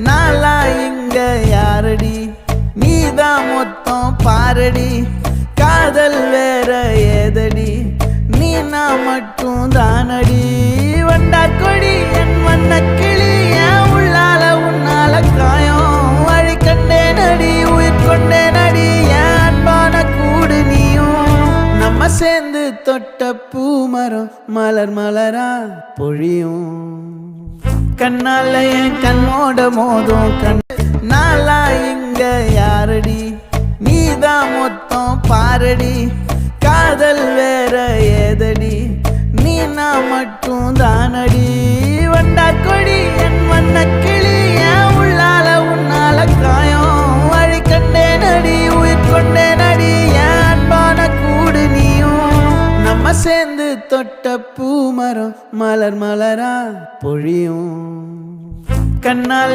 நாளா இங்க யாரடி நீதான் மொத்தம் பாரடி காதல் வேற ஏதடி நீ நான் மட்டும் தானடி வண்டா கொடி என் வண்ண கிளி என் உள்ளால உன்னால காயம் வழி கண்டேன் அடி உயிர் கொண்டேன் அடி என் அன்பான கூடு நீயும் நம்ம சேர்ந்து தொட்ட பூமரம் மலர் மலரா பொழியும் கண்ணால என் கண்ணோட மோதும் கண் நாளா இங்க யாரடி நீதான் மொத்தம் பாரடி காதல் வேற ஏதடி நீ நான் மட்டும் தானடி வண்டா கொடி என் வண்ண கிளி என் உள்ளால உன்னால காயம் வழி கண்டேன் அடி உயிர் கொண்டேன் அடி என் அன்பான கூடு நீயும் நம்ம சேர்ந்து தொட்ட பூமரம் மலர் மலரா பொழியும் கண்ணால்